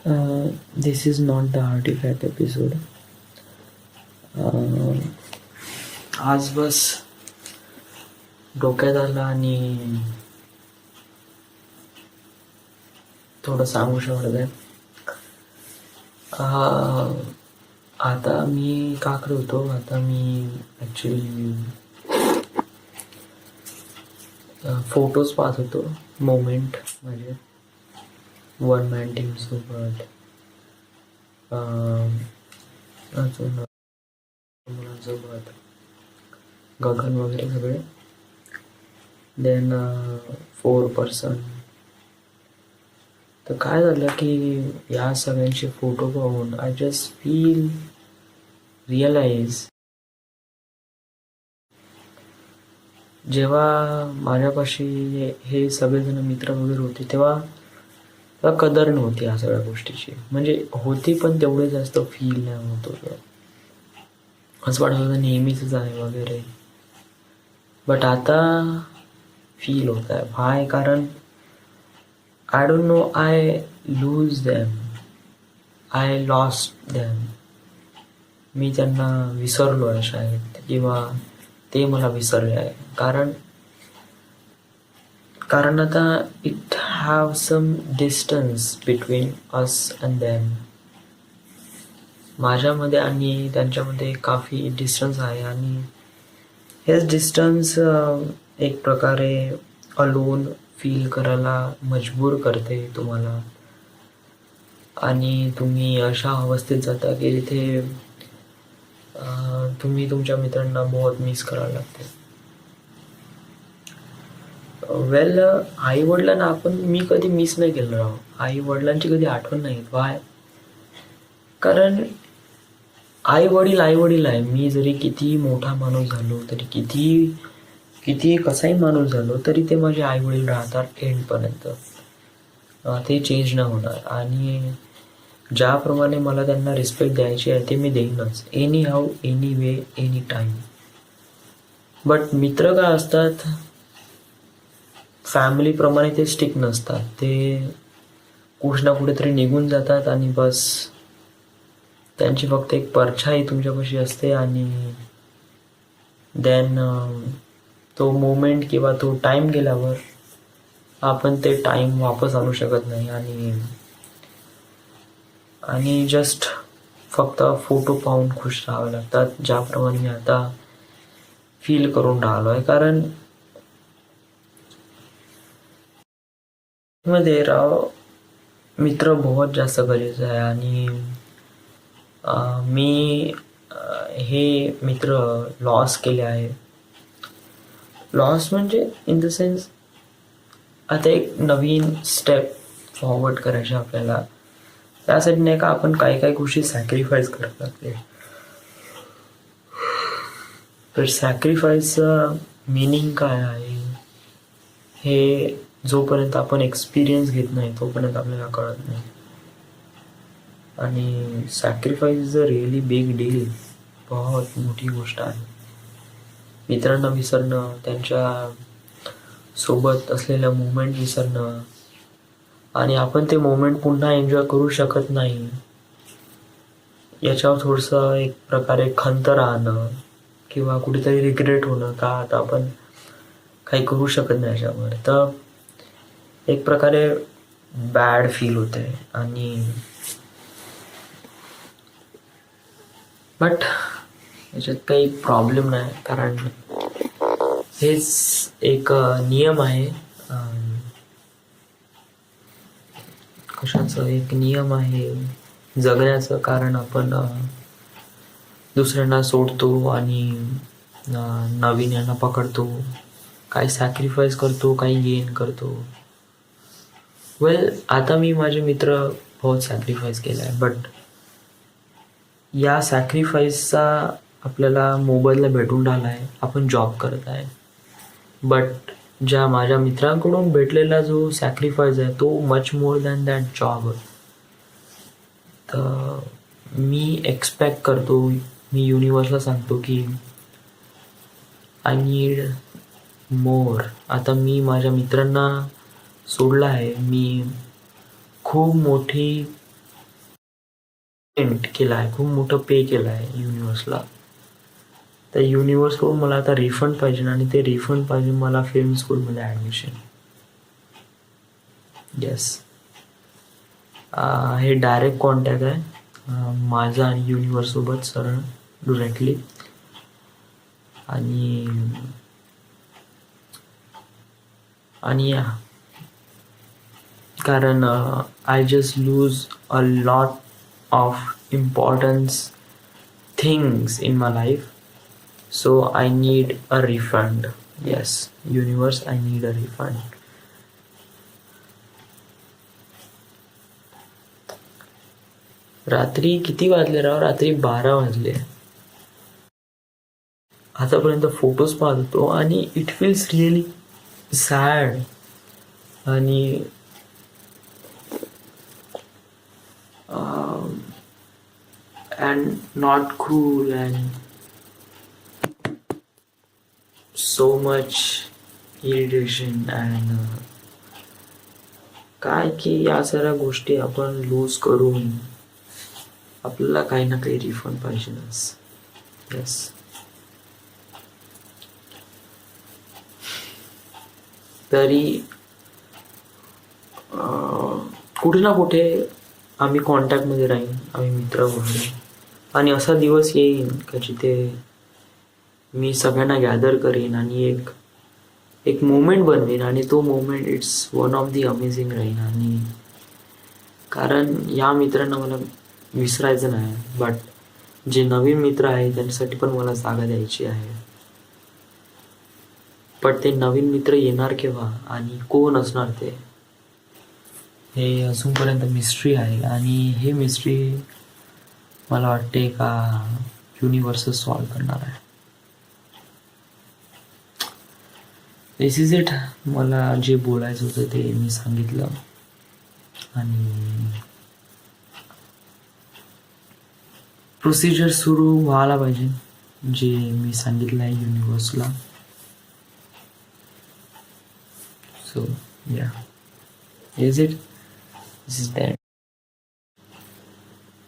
This is not the artifact episode. आज बस डोक्यात आलं आणि थोडं सांगू शकत आहे. आता मी का करतो, आता मी ॲक्च्युली फोटोज पाहत होतो. मोमेंट म्हणजे वन मॅन टीम सोबत अजून मुलांसोबत गगन वगैरे सगळे. Then 4 person. तर काय झालं की या सगळ्यांचे फोटो पाहून आय जस्ट फील रिअलाइज, जेव्हा माझ्यापाशी हे सगळेजण मित्र वगैरे होते तेव्हा कदर नव्हती या सगळ्या गोष्टीची. म्हणजे होती पण तेवढे जास्त फील नाही होत होतं. असं वाटत होतं नेहमीच आहे वगैरे. बट आता फील होत आहे. व्हाय? कारण I don't know, I lose them, I lost them. मी त्यांना विसरलो आहे शायद, किंवा ते मला विसरले आहे. कारण आता it have some distance between us and them. माझ्यामध्ये आणि त्यांच्यामध्ये काफी डिस्टन्स आहे आणि हेच डिस्टन्स एक प्रकारे अलोन फील करायला मजबूर करते तुम्हाला. आणि तुम्ही अशा अवस्थेत जाता की जिथे तुम्ही तुमच्या मित्रांना बहुत मिस करायला लागते. वेल, आई वडिलांना मी कधी मिस नाही केलं राव. आई वडिलांची कधी आठवण नाही येत. व्हाय? कारण आई वडील आहे. मी जरी किती मोठा माणूस झालो, तरी किती कसाही माणूस झालो, तरी ते माझे आई वडील राहतात एंडपर्यंत. ते चेंज नाही होणार. आणि ज्याप्रमाणे मला त्यांना रिस्पेक्ट द्यायची आहे ते मी देईनच, anyhow, anyway, any time. But मित्र काय असतात, फॅमिलीप्रमाणे ते स्टिक नसतात. ते कुठं ना कुठेतरी निघून जातात आणि बस त्यांची फक्त एक परछाई तुमच्यापाशी असते. आणि देन तो मोमेंट किंवा तो टाईम गेल्यावर आपण ते टाईम वापस आणू शकत नाही. आणि जस्ट फक्त फोटो पाहून खुश राहावे लागतात, ज्याप्रमाणे मी आता फील करून राहिलो आहे. कारण मध्ये राव मित्र बहुत जास्त गरजेचं आहे. आणि मी हे मित्र लॉस केले आहे. लॉस म्हणजे इन द सेन्स, आता एक नवीन स्टेप फॉरवर्ड करायचे आपल्याला. त्यासाठी नाही का आपण काही गोष्टी सॅक्रिफाईस करायला लागते. तर सॅक्रिफाईसचं मिनिंग काय आहे हे जोपर्यंत आपण एक्सपिरियन्स घेत नाही तोपर्यंत आपल्याला कळत नाही. आणि sacrifice is a really big deal. बहुत मोठी गोष्ट आहे. मित्रांना विसरणं, त्यांच्या सोबत असलेल्या मोमेंट विसरणं, आणि आपण ते मोमेंट पुन्हा एन्जॉय करू शकत नाही याच्यावर थोडंसं एक प्रकारे खंत राहणं, किंवा कुठेतरी रिग्रेट होणं का आता आपण काही करू शकत नाही याच्यावर. तर एक प्रकारे बॅड फील होते. आणि बट याच्यात काही प्रॉब्लेम नाही, कारण हेच एक नियम आहे. कशाचं एक नियम आहे जगण्याचं. कारण आपण दुसऱ्यांना सोडतो आणि नवीन यांना पकडतो, काही सॅक्रिफाईस करतो, काही गेन करतो. वेल, आता मी माझे मित्र बहुत सॅक्रिफाईस केला आहे. बट या सॅक्रिफाईसचा आपल्याला मोबाईलला भेटून राहिला आहे. आपण जॉब करत आहे. बट ज्या माझ्या मित्रांकडून भेटलेला जो सॅक्रिफाईस आहे तो much more than that job. तर मी एक्सपेक्ट करतो, मी युनिवर्सला सांगतो की आय नीड मोर. आता मी माझ्या मित्रांना सोडलं आहे. मी खूप मोठी केला आहे, खूप मोठं पे केलं आहे युनिवर्सला. त्या युनिवर्सकडून मला आता रिफंड पाहिजे आणि ते रिफंड पाहिजे मला फिल्म स्कूलमध्ये ॲडमिशन. येस, हे डायरेक्ट कॉन्टॅक्ट आहे माझा आणि युनिवर्ससोबत सरळ डिरेक्टली. आणि या कारण I just lose a lot of importance things in my life. So I need a refund. Yes, universe, I need a refund. रात्री किती वाजले राव? रात्री 12 वाजले. आतापर्यंत फोटोज पाहत होतो आणि इट फील्स रिअली सॅड आणि and not cool and so much irritation and काय की या सगळ्या गोष्टी आपण लूज करून आपल्याला काही ना काही रिफंड पाहिजेच. येस, तरी कुठे ना कुठे आम्ही कॉन्टॅक्टमध्ये राहीन, आम्ही मित्र वगैरे. आणि असा दिवस येईल का जिथे मी सगळ्यांना गॅदर करीन आणि एक मोमेंट बनवेन आणि तो moment it's one of the amazing राहीन. आणि कारण या मित्रांना मला विसरायचं नाही, बट जे नवीन मित्र आहे त्यांच्यासाठी पण मला जागा द्यायची आहे. पण ते नवीन मित्र येणार केव्हा आणि कोण असणार ते हे अजूनपर्यंत मिस्ट्री आहे. आणि हे मिस्ट्री मला वाटते का युनिवर्स सॉल्व करणार आहे. दिस इज इट. मला जे बोलायचं होतं ते मी सांगितलं आणि प्रोसिजर सुरू व्हायला पाहिजे जे मी सांगितलं आहे युनिवर्सला. सो या, is it, this is that.